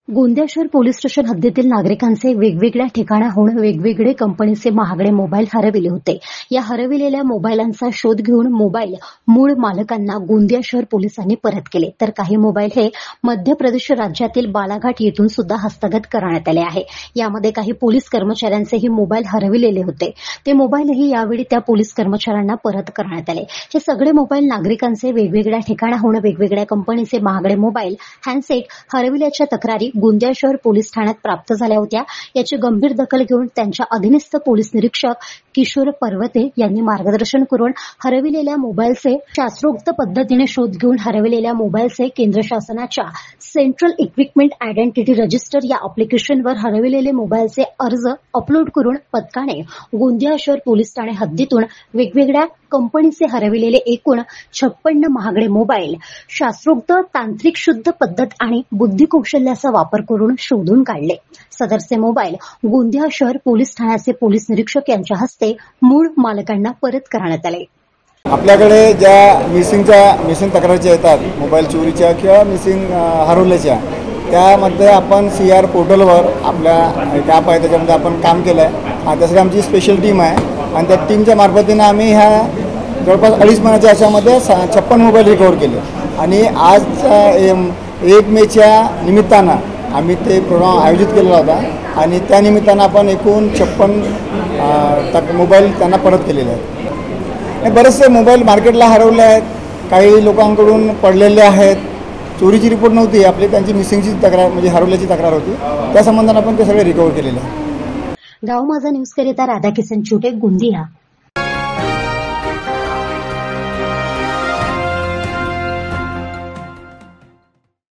गोंदिया शहर police station हद्दीतील नागरिकांचे वेगवेगळ्या ठिकाणाहून वेगवेगळे कंपनीचे महागडे मोबाईल हरविले होते. या हरविलेल्या मोबाईलांचा शोध घेऊन मोबाईल मूळ मालकांना गोंदिया शहर पोलिसांनी परत केले, तर काही मोबाईल हे मध्य प्रदेश राज्यातील बालाघाट येथून सुद्धा हस्तगत करण्यात आले आहे. यामध्ये काही पोलीस कर्मचाऱ्यांचेही मोबाईल हरविलेले होते. ते मोबाईलही यावेळी त्या पोलीस कर्मचाऱ्यांना परत करण्यात आले. हे सगळे मोबाईल नागरिकांचे वेगवेगळ्या ठिकाणाहून वेगवेगळ्या कंपनीचे महागडे मोबाईल हँडसेट हरविल्याच्या तक्रारी गोंदिया शहर पोलीस ठाण्यात प्राप्त झाल्या होत्या. याची गंभीर दखल घेऊन त्यांच्या अधीनस्थ पोलीस निरीक्षक किशोर पर्वते यांनी मार्गदर्शन करून हरविलेल्या मोबाईलचे शास्त्रोक्त पद्धतीने शोध घेऊन हरविलेल्या मोबाईलचे केंद्र शासनाच्या सेंट्रल इक्विपमेंट आयडेंटिटी रजिस्टर या अप्लिकेशनवर हरविलेले मोबाईलचे अर्ज अपलोड करून पथकाने गोंदिया शहर पोलीस ठाणे हद्दीतून वेगवेगळ्या कंपनीचे हरविलेले एकूण 56 महागडे मोबाईल शास्त्रोक्त तांत्रिक शुद्ध पद्धत आणि बुद्धिकौशल्याचा वापर करून शोधून काढले. सदरचे मोबाईल गोंदिया शहर पोलीस ठाण्याचे पोलीस निरीक्षक यांच्या हस्ते मूळ मालकांना परत करण्यात आले. आपल्याकडे ज्या मिसिंग तक्रारी येतात, मोबाईल चोरीच्या किंवा मिसिंग हरवल्याच्या, त्यामध्ये आपण CR पोर्टलवर आपल्या एक ॲप आहे, त्याच्यामध्ये आपण काम केलं आहे. त्यासाठी आमची स्पेशल टीम आहे आणि त्या टीमच्या मार्फतीनं आम्ही ह्या जवळपास 2.5 महिन्याच्या याच्यामध्ये 56 मोबाईल रिकवर केले. आणि आज 1 मेच्या निमित्तानं आम्ही ते प्रोग्राम आयोजित केलेला होता आणि त्या निमित्तानं आपण एकूण 56 मोबाईल त्यांना परत केलेले आहेत. बरेचसे मोबाईल मार्केटला हरवले आहेत, काही लोकांकडून पडलेले आहेत. चोरीची रिपोर्ट नव्हती आपली, त्यांची मिसिंगची तक्रार म्हणजे हरवल्याची तक्रार होती. त्या संबंधानं आपण ते सगळे रिकवर केलेले आहे. गाव माझा न्यूज करिता राधाकिसन छोटे, गोंदिया.